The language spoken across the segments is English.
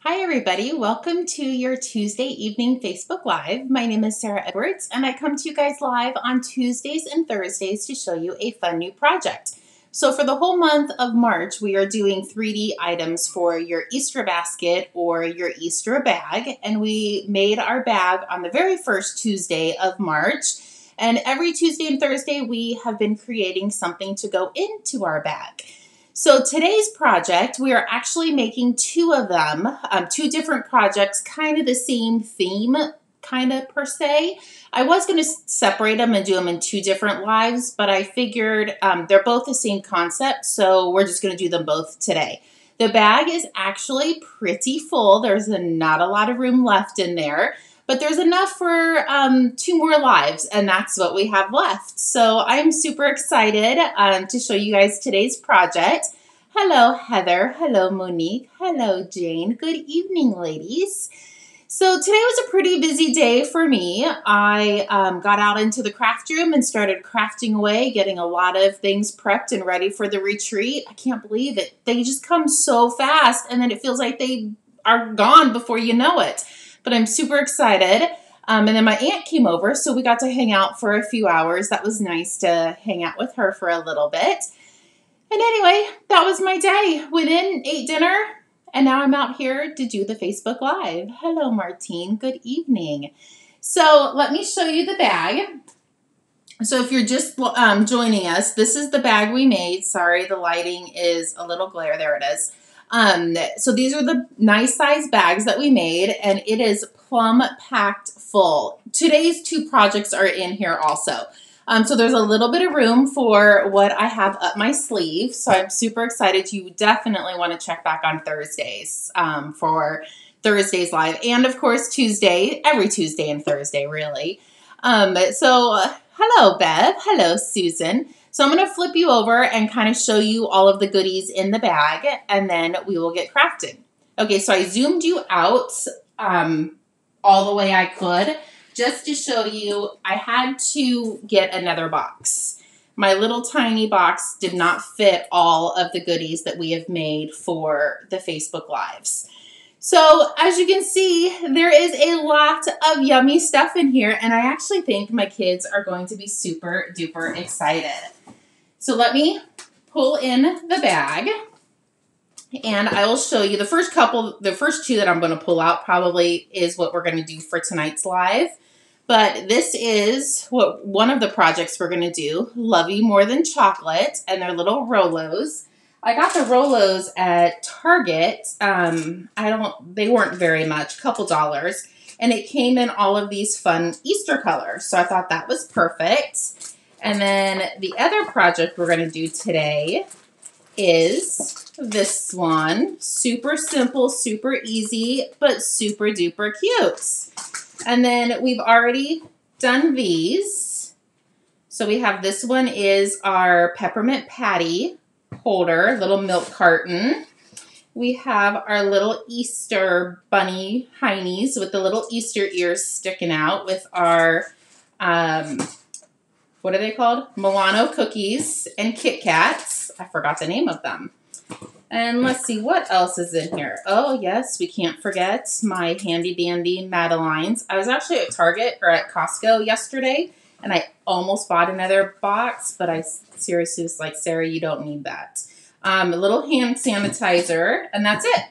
Hi everybody, welcome to your Tuesday evening Facebook Live. My name is Sarah Edwards and I come to you guys live on Tuesdays and Thursdays to show you a fun new project. So for the whole month of March, we are doing 3D items for your Easter basket or your Easter bag. And we made our bag on the very first Tuesday of March. And every Tuesday and Thursday, we have been creating something to go into our bag. So today's project, we are actually making two of them, two different projects, kind of the same theme, kind of per se. I was going to separate them and do them in two different lives, but I figured they're both the same concept, so we're just going to do them both today. The bag is actually pretty full. There's not a lot of room left in there, but there's enough for two more lives, and that's what we have left. So I'm super excited to show you guys today's project. Hello, Heather. Hello, Monique. Hello, Jane. Good evening, ladies. So today was a pretty busy day for me. I got out into the craft room and started crafting away, getting a lot of things prepped and ready for the retreat. I can't believe it. They just come so fast, and then it feels like they are gone before you know it. But I'm super excited. And then my aunt came over, so we got to hang out for a few hours. That was nice to hang out with her for a little bit. And anyway, that was my day. Went in, ate dinner, and now I'm out here to do the Facebook Live. Hello, Martine. Good evening. So let me show you the bag. So if you're just joining us, this is the bag we made. Sorry, the lighting is a little glare. There it is. So these are the nice size bags that we made, and it is plumb packed full. Today's two projects are in here also. So there's a little bit of room for what I have up my sleeve. So I'm super excited. You definitely want to check back on Thursdays for Thursday's live, and of course Tuesday, every Tuesday and Thursday really. Hello Bev, hello Susan. So I'm going to flip you over and kind of show you all of the goodies in the bag, and then we will get crafting. Okay, so I zoomed you out all the way I could just to show you I had to get another box. My little tiny box did not fit all of the goodies that we have made for the Facebook Lives. So as you can see, there is a lot of yummy stuff in here, and I actually think my kids are going to be super duper excited. So let me pull in the bag, and I will show you the first two that I'm going to pull out probably is what we're going to do for tonight's live. But this is one of the projects we're going to do, Love You More Than Chocolate, and they're little Rolos. I got the Rolos at Target. They weren't very much, couple dollars. And it came in all of these fun Easter colors. So I thought that was perfect. And then the other project we're going to do today is this one. Super simple, super easy, but super duper cute. And then we've already done these. So we have this one is our peppermint patty holder, little milk carton. We have our little Easter bunny heinies with the little Easter ears sticking out with our, what are they called? Milano cookies and Kit Kats. I forgot the name of them. And let's see, what else is in here? Oh, yes, we can't forget my handy dandy Madelines. I was actually at Target or at Costco yesterday, and I almost bought another box, but I seriously was like, Sarah, you don't need that. A little hand sanitizer, and that's it.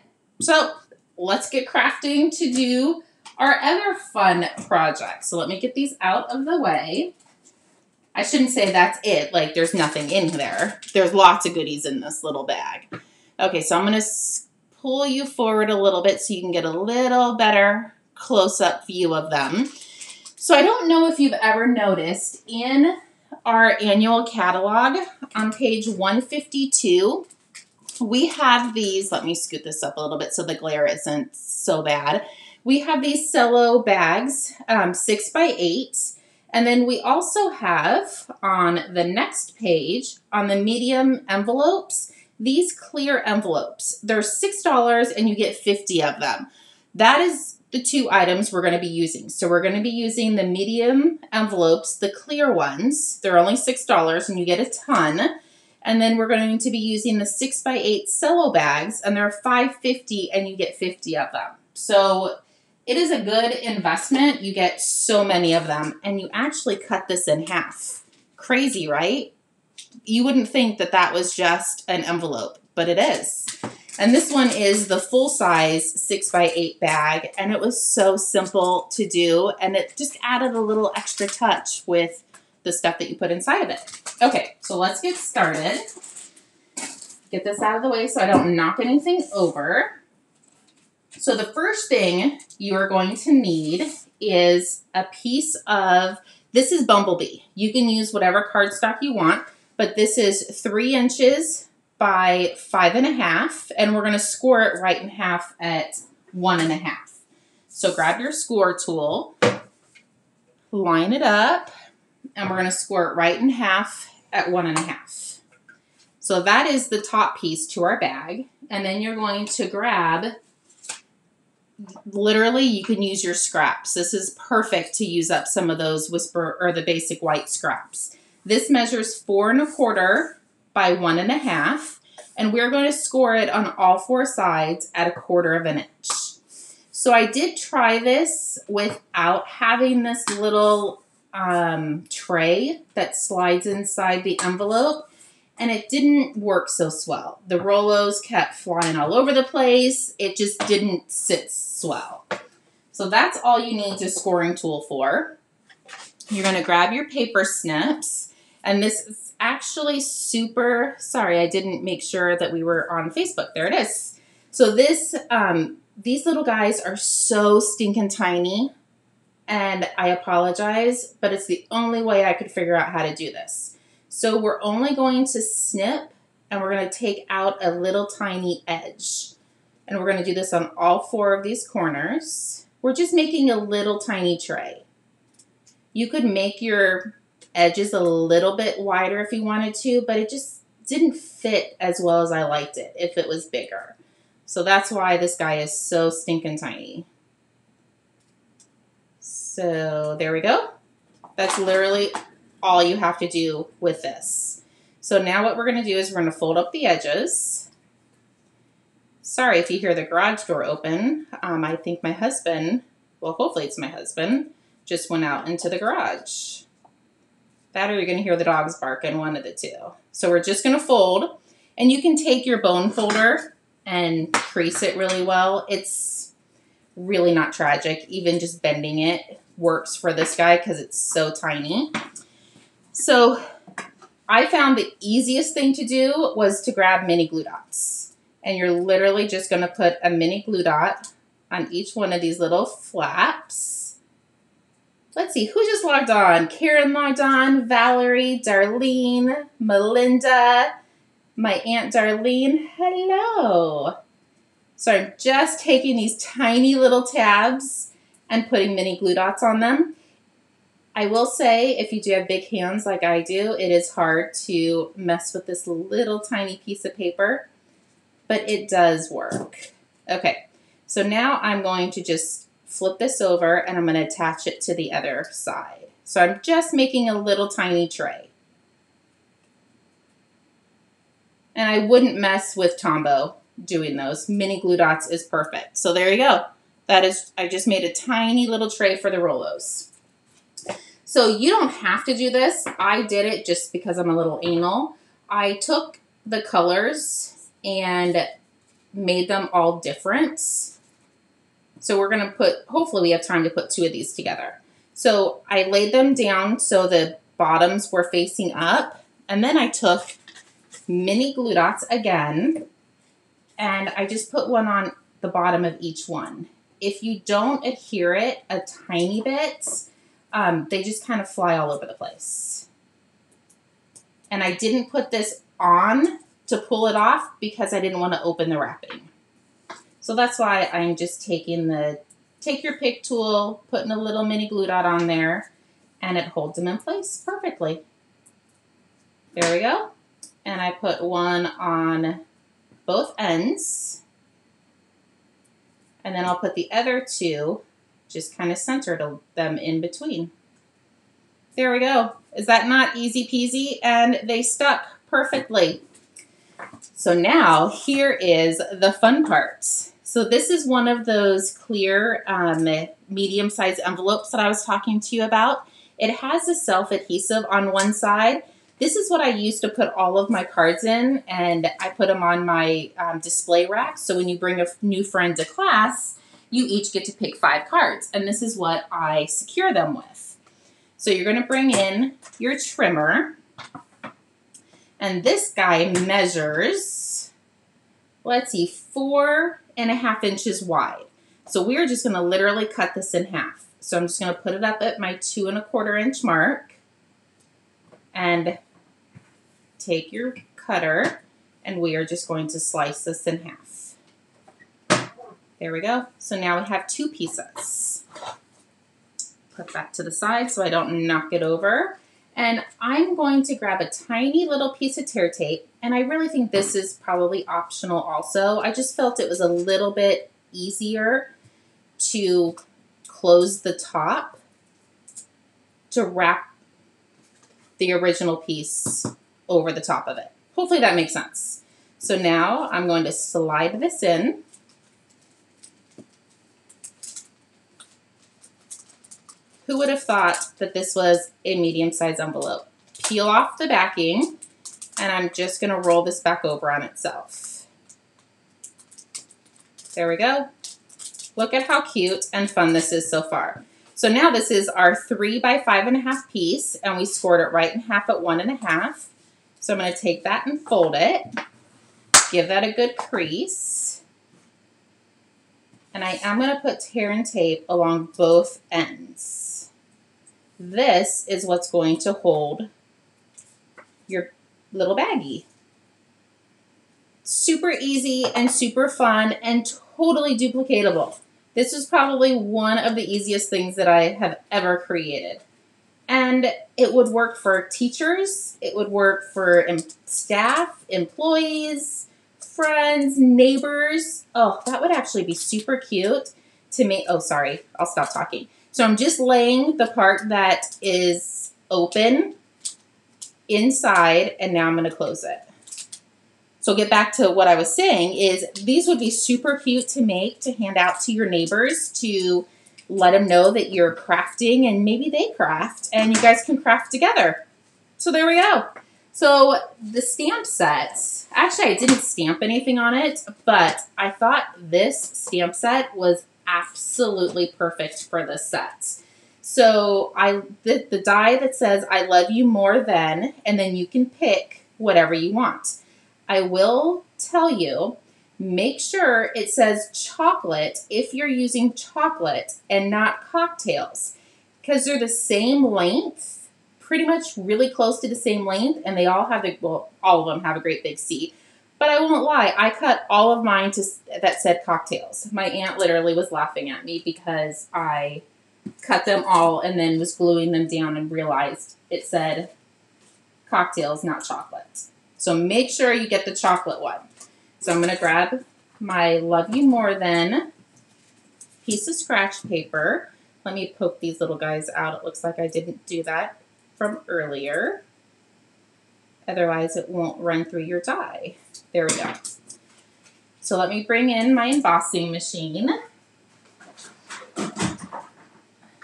So let's get crafting to do our other fun project. So let me get these out of the way. I shouldn't say that's it, like there's nothing in there. There's lots of goodies in this little bag. Okay, so I'm going to pull you forward a little bit so you can get a little better close-up view of them. So I don't know if you've ever noticed in our annual catalog on page 152, we have these, let me scoot this up a little bit so the glare isn't so bad. We have these cello bags, 6 by 8. And then we also have on the next page, on the medium envelopes, these clear envelopes. They're $6 and you get 50 of them. That is the two items we're going to be using. So we're going to be using the medium envelopes, the clear ones. They're only $6 and you get a ton. And then we're going to be using the 6x8 cello bags, and they're $5.50, and you get 50 of them. So it is a good investment. You get so many of them, and you actually cut this in half. Crazy, right? You wouldn't think that that was just an envelope, but it is. And this one is the full-size 6x8 bag, and it was so simple to do, and it just added a little extra touch with the stuff that you put inside of it. Okay, so let's get started. Get this out of the way so I don't knock anything over. So the first thing you are going to need is a piece of, this is Bumblebee. You can use whatever cardstock you want, but this is 3 inches by 5.5, and we're going to score it right in half at 1.5. So grab your score tool, line it up, and we're going to score it right in half at 1.5. So that is the top piece to our bag, and then you're going to grab, literally you can use your scraps. This is perfect to use up some of those Whisper or the basic white scraps. This measures 4.25 by 1.5, and we're going to score it on all 4 sides at 1/4 inch. So I did try this without having this little tray that slides inside the envelope, and it didn't work so swell. The Rolos kept flying all over the place. It just didn't sit swell. So that's all you need the scoring tool for. You're going to grab your paper snips, and this is actually super, sorry, I didn't make sure that we were on Facebook. There it is. So this, these little guys are so stinking tiny, and I apologize, but it's the only way I could figure out how to do this. So we're only going to snip, and we're going to take out a little tiny edge. And we're going to do this on all 4 of these corners. We're just making a little tiny tray. You could make your edges a little bit wider if you wanted to, but it just didn't fit as well as I liked it if it was bigger. So that's why this guy is so stinking tiny. So there we go. That's literally all you have to do with this. So now what we're going to do is we're going to fold up the edges. Sorry if you hear the garage door open. I think my husband, well, hopefully it's my husband, just went out into the garage. That or you're going to hear the dogs barking, one of the two. So we're just going to fold, and you can take your bone folder and crease it really well. It's really not tragic. Even just bending it works for this guy because it's so tiny. So I found the easiest thing to do was to grab mini glue dots. And you're literally just going to put a mini glue dot on each one of these little flaps. Let's see, who just logged on? Karen logged on, Valerie, Darlene, Melinda, my Aunt Darlene. Hello. So I'm just taking these tiny little tabs and putting mini glue dots on them. I will say, if you do have big hands like I do, it is hard to mess with this little tiny piece of paper, but it does work. Okay, so now I'm going to just flip this over, and I'm going to attach it to the other side. So I'm just making a little tiny tray. And I wouldn't mess with Tombow doing those. Mini glue dots is perfect. So there you go. That is, I just made a tiny little tray for the Rolos. So you don't have to do this. I did it just because I'm a little anal. I took the colors and made them all different. So we're going to put, hopefully we have time to put 2 of these together. So I laid them down so the bottoms were facing up. And then I took mini glue dots again, and I just put one on the bottom of each one. If you don't adhere it a tiny bit, they just kind of fly all over the place. And I didn't put this on to pull it off because I didn't want to open the wrapping. So that's why I'm just taking take your pick tool, putting a little mini glue dot on there, and it holds them in place perfectly. There we go. And I put one on both ends. And then I'll put the other 2, just kind of center them in between. There we go. Is that not easy peasy? And they stuck perfectly. So now here is the fun part. So this is one of those clear medium-sized envelopes that I was talking to you about. It has a self-adhesive on one side. This is what I used to put all of my cards in, and I put them on my display rack. So when you bring a new friend to class, you each get to pick 5 cards, and this is what I secure them with. So you're going to bring in your trimmer, and this guy measures, let's see, 4.5 inches wide. So we're just going to literally cut this in half. So I'm just going to put it up at my 2.25 inch mark and take your cutter, and we are just going to slice this in half. There we go. So now we have 2 pieces. Put that to the side so I don't knock it over. And I'm going to grab a tiny little piece of tear tape, and I really think this is probably optional also. I just felt it was a little bit easier to close the top to wrap the original piece over the top of it. Hopefully that makes sense. So now I'm going to slide this in. Who would have thought that this was a medium-sized envelope? Peel off the backing, and I'm just going to roll this back over on itself. There we go. Look at how cute and fun this is so far. So now this is our 3 by 5.5 piece, and we scored it right in half at 1.5. So I'm going to take that and fold it, give that a good crease, and I am going to put tear and tape along both ends. This is what's going to hold your little baggie. Super easy and super fun and totally duplicatable. This is probably one of the easiest things that I have ever created. And it would work for teachers, it would work for staff, employees, friends, neighbors. Oh, that would actually be super cute to make. Oh, sorry, I'll stop talking. So I'm just laying the part that is open inside, and now I'm going to close it. So get back to what I was saying is these would be super cute to make, to hand out to your neighbors, to let them know that you're crafting, and maybe they craft, and you guys can craft together. So there we go. So the stamp set, actually I didn't stamp anything on it, but I thought this stamp set was absolutely perfect for this set. So the die that says I love you more than, and then you can pick whatever you want. I will tell you, make sure it says chocolate if you're using chocolate and not cocktails, because they're the same length, pretty much really close to the same length, and they all have well, all of them have a great big C. But I won't lie, I cut all of mine that said cocktails. My aunt literally was laughing at me because I cut them all and then was gluing them down and realized it said cocktails, not chocolate. So make sure you get the chocolate one. So I'm going to grab my Love You More Than piece of scratch paper. Let me poke these little guys out. It looks like I didn't do that from earlier. Otherwise, it won't run through your die. There we go. So let me bring in my embossing machine.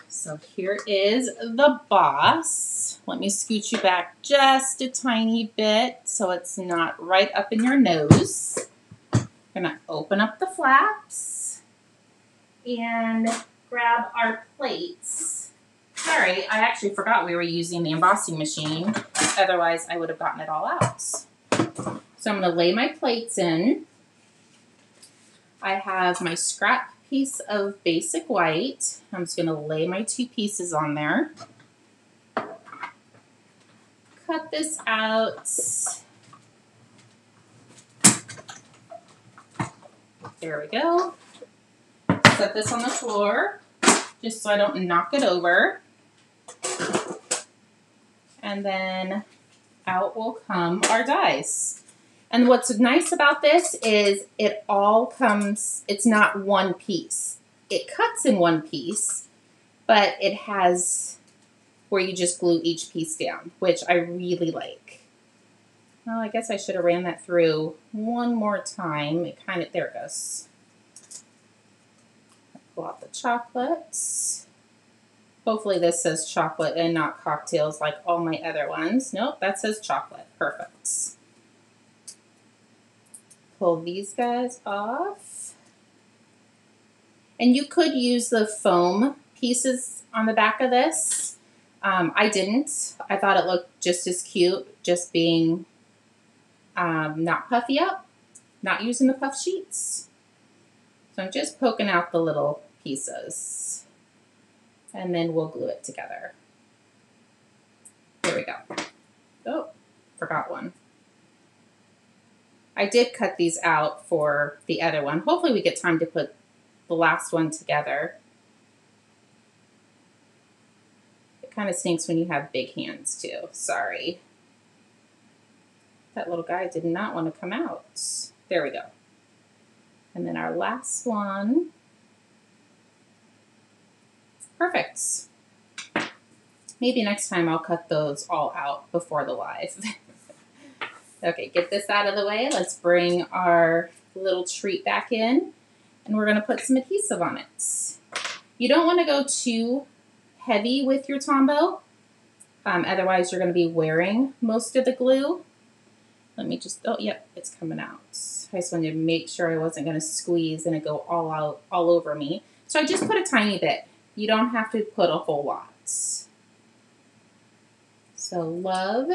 So here is the boss. Let me scoot you back just a tiny bit so it's not right up in your nose. I'm gonna open up the flaps and grab our plates. Sorry, I actually forgot we were using the embossing machine. Otherwise, I would have gotten it all out. So I'm going to lay my plates in. I have my scrap piece of basic white. I'm just going to lay my 2 pieces on there. Cut this out. There we go. Set this on the floor just so I don't knock it over. And then out will come our dies. And what's nice about this is it all comes, it's not one piece. It cuts in one piece, but it has where you just glue each piece down, which I really like. Well, I guess I should have ran that through one more time. It kind of, there it goes. Pull out the chocolates. Hopefully this says chocolate and not cocktails like all my other ones. Nope, that says chocolate. Perfect. Pull these guys off. And you could use the foam pieces on the back of this. I didn't. I thought it looked just as cute, just being not puffy up, not using the puff sheets. So I'm just poking out the little pieces. And then we'll glue it together. There we go. Oh, forgot one. I did cut these out for the other one. Hopefully we get time to put the last one together. It kind of stinks when you have big hands too. Sorry. That little guy did not want to come out. There we go. And then our last one. Perfect. Maybe next time I'll cut those all out before the live. Okay, get this out of the way. Let's bring our little treat back in, and we're going to put some adhesive on it. You don't want to go too heavy with your Tombow, otherwise you're going to be wearing most of the glue. Let me just, oh, yep, it's coming out. I just wanted to make sure I wasn't going to squeeze and it go all out, all over me. So I just put a tiny bit. You don't have to put a whole lot. So love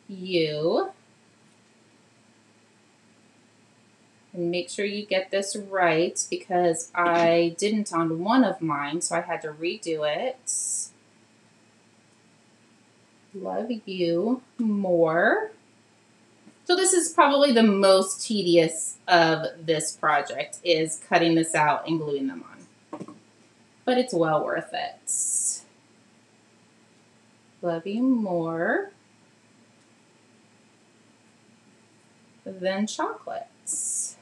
you. And make sure you get this right because I didn't on one of mine, so I had to redo it. Love you more. So this is probably the most tedious of this project, is cutting this out and gluing them on. But it's well worth it. Love you more than chocolates.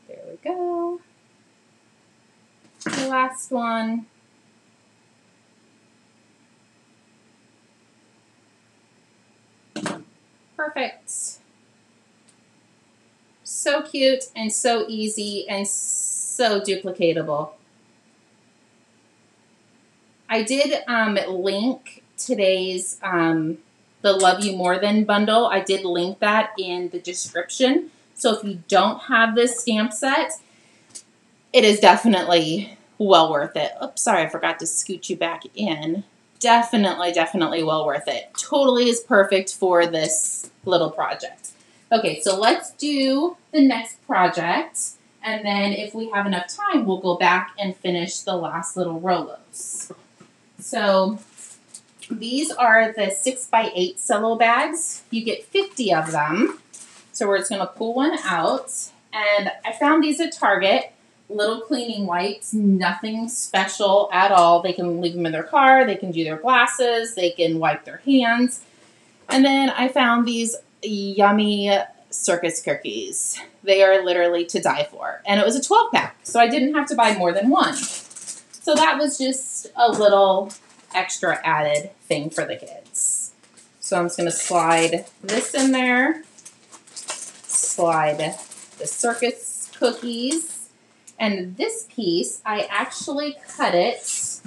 There we go. The last one. Perfect. So cute and so easy and so duplicatable. I did link today's the Love You More Than bundle. I did link that in the description. So if you don't have this stamp set, it is definitely well worth it. Oops, sorry, I forgot to scoot you back in. Definitely, definitely well worth it. Totally is perfect for this little project. Okay, so let's do the next project. And then if we have enough time, we'll go back and finish the last little Rolos. So these are the 6x8 cello bags. You get 50 of them. So we're just going to pull one out. And I found these at Target. Little cleaning wipes, nothing special at all. They can leave them in their car. They can do their glasses. They can wipe their hands. And then I found these yummy circus cookies. They are literally to die for. And it was a 12-pack, so I didn't have to buy more than one. So that was just a little extra added thing for the kids. So I'm just going to slide this in there. Slide the circus cookies. And this piece, I actually cut it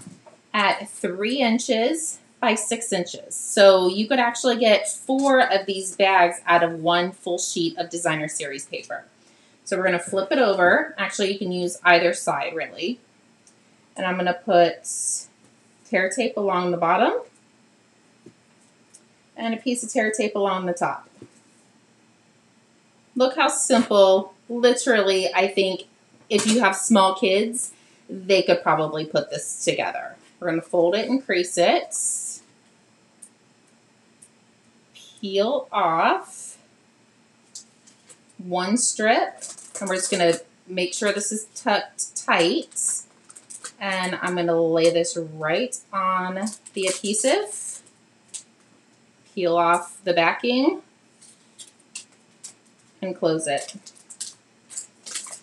at 3 inches by 6 inches. So you could actually get 4 of these bags out of one full sheet of designer series paper. So we're going to flip it over. Actually, you can use either side, really. And I'm going to put tear tape along the bottom and a piece of tear tape along the top. Look how simple. Literally, I think if you have small kids, they could probably put this together. We're going to fold it and crease it. Peel off one strip. And we're just going to make sure this is tucked tight. And I'm going to lay this right on the adhesive. Peel off the backing and close it.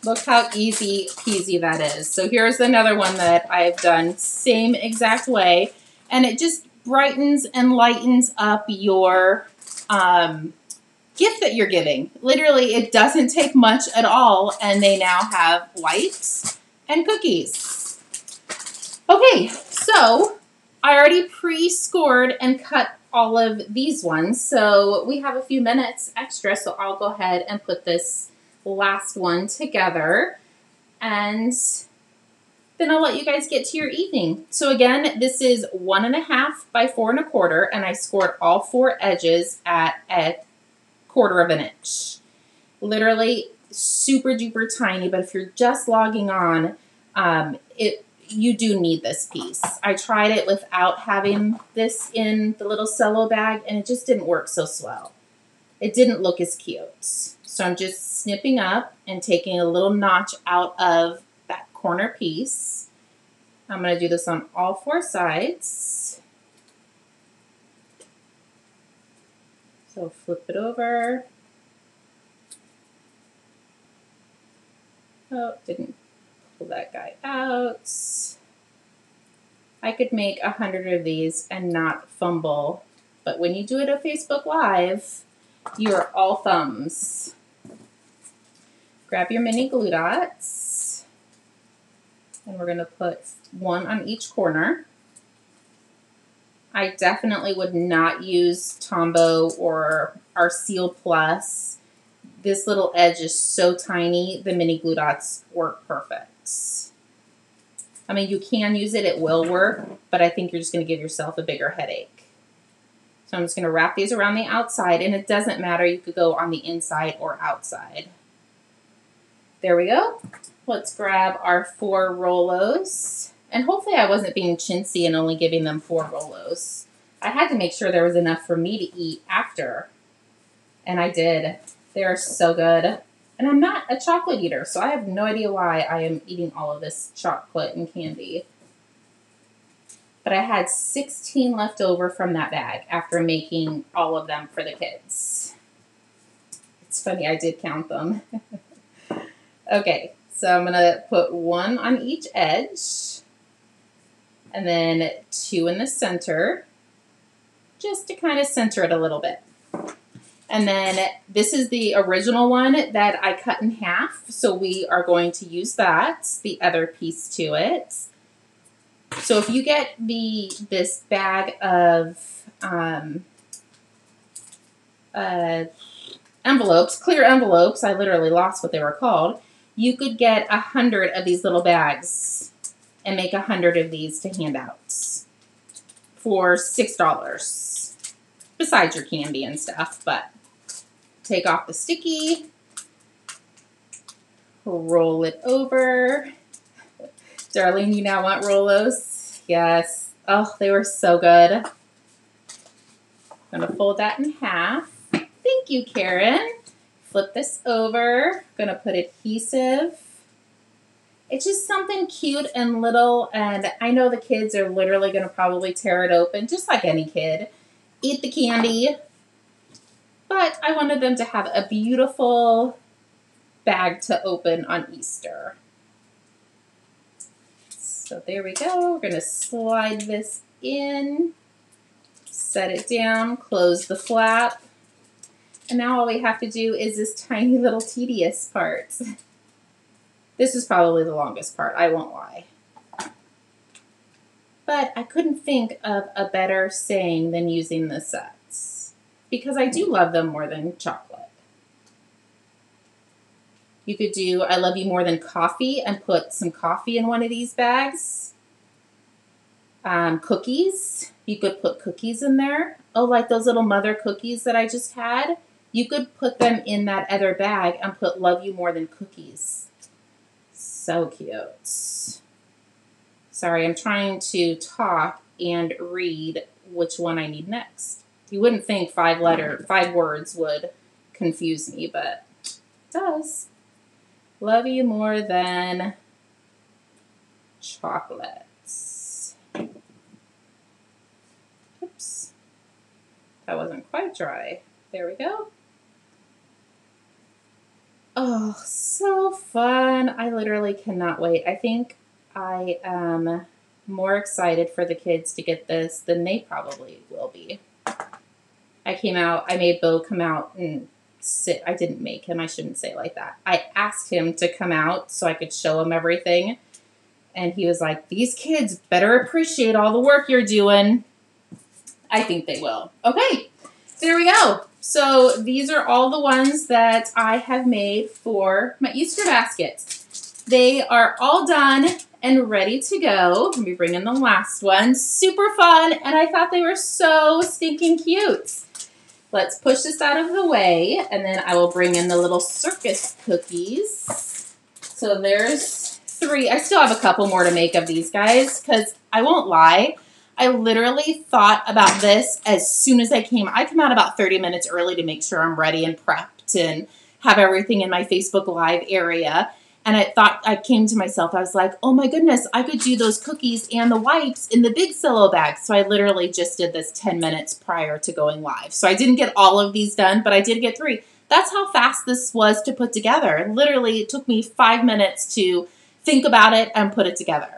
Look how easy peasy that is. So here's another one that I've done same exact way. And it just brightens and lightens up your gift that you're giving. Literally, it doesn't take much at all. And they now have lights and cookies. Okay, so I already pre-scored and cut all of these ones. So we have a few minutes extra. So I'll go ahead and put this last one together. And then I'll let you guys get to your evening. So again, this is 1.5 by 4 1/4, and I scored all 4 edges at a 1/4 of an inch. Literally super duper tiny, but if you're just logging on, you do need this piece. I tried it without having this in the little cello bag, and it just didn't work so swell. It didn't look as cute. So I'm just snipping up and taking a little notch out of that corner piece. I'm going to do this on all 4 sides. So flip it over. Oh, didn't pull that guy out. I could make 100 of these and not fumble, but when you do it on Facebook Live, you are all thumbs. Grab your mini glue dots, and we're going to put 1 on each corner. I definitely would not use Tombow or our Seal Plus. This little edge is so tiny, the mini glue dots work perfect. I mean, you can use it, it will work, but I think you're just going to give yourself a bigger headache. So I'm just going to wrap these around the outside, and it doesn't matter, you could go on the inside or outside. There we go. Let's grab our 4 Rolos. And hopefully I wasn't being chintzy and only giving them 4 Rolos. I had to make sure there was enough for me to eat after. And I did. They are so good. And I'm not a chocolate eater, so I have no idea why I am eating all of this chocolate and candy. But I had 16 left over from that bag after making all of them for the kids. It's funny, I did count them. Okay, so I'm going to put 1 on each edge. And then 2 in the center. Just to kind of center it a little bit. And then this is the original one that I cut in half. So we are going to use that, the other piece to it. So if you get this bag of envelopes, clear envelopes, I literally lost what they were called, you could get 100 of these little bags and make 100 of these to hand out for $6. Besides your candy and stuff, but take off the sticky, roll it over. Darlene, you now want Rolos? Yes. Oh, they were so good. I'm going to fold that in half. Thank you, Karen. Flip this over. Going to put adhesive. It's just something cute and little, and I know the kids are literally going to probably tear it open, just like any kid. Eat the candy. But I wanted them to have a beautiful bag to open on Easter. So there we go. We're going to slide this in, set it down, close the flap. And now all we have to do is this tiny little tedious part. This is probably the longest part, I won't lie. But I couldn't think of a better saying than using the sets, because I do love them more than chocolate. You could do I love you more than coffee and put some coffee in one of these bags. Cookies. You could put cookies in there. Oh, like those little mother cookies that I just had. You could put them in that other bag and put love you more than cookies. So cute. Sorry, I'm trying to talk and read which one I need next. You wouldn't think 5 words would confuse me, but it does. Love you more than chocolates. Oops. That wasn't quite dry. There we go. Oh, so fun. I literally cannot wait. I think I am more excited for the kids to get this than they probably will be. I made Bo come out and sit. I didn't make him. I shouldn't say it like that. I asked him to come out so I could show him everything. And he was like, these kids better appreciate all the work you're doing. I think they will. Okay, there we go. So these are all the ones that I have made for my Easter basket. They are all done and ready to go. Let me bring in the last one. Super fun, and I thought they were so stinking cute. Let's push this out of the way, and then I will bring in the little circus cookies. So there's 3. I still have a couple more to make of these guys, because I won't lie, I literally thought about this as soon as I came. I come out about 30 minutes early to make sure I'm ready and prepped and have everything in my Facebook Live area. And I came to myself, I was like, oh my goodness, I could do those cookies and the wipes in the big silo bag. So I literally just did this 10 minutes prior to going live. So I didn't get all of these done, but I did get 3. That's how fast this was to put together. Literally, it took me 5 minutes to think about it and put it together.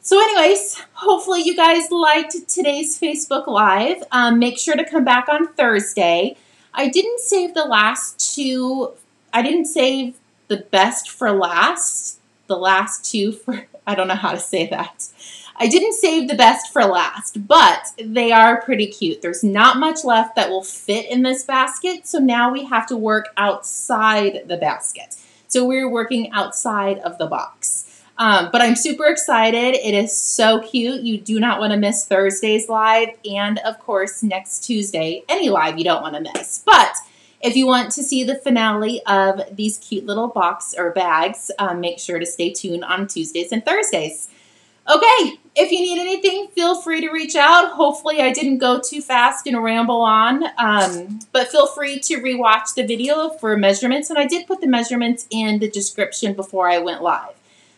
So anyways, hopefully you guys liked today's Facebook Live. Make sure to come back on Thursday. I didn't save the last 2. I didn't save the best for last. The last 2 for, I don't know how to say that. I didn't save the best for last, but they are pretty cute. There's not much left that will fit in this basket, so now we have to work outside the basket. So we're working outside of the box. But I'm super excited. It is so cute. You do not want to miss Thursday's live, and of course next Tuesday, any live you don't want to miss. But if you want to see the finale of these cute little box or bags, make sure to stay tuned on Tuesdays and Thursdays. Okay, if you need anything, feel free to reach out. Hopefully I didn't go too fast and ramble on, but feel free to rewatch the video for measurements. And I did put the measurements in the description before I went live.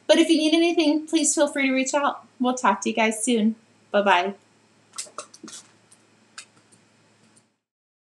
But if you need anything, please feel free to reach out. We'll talk to you guys soon. Bye-bye.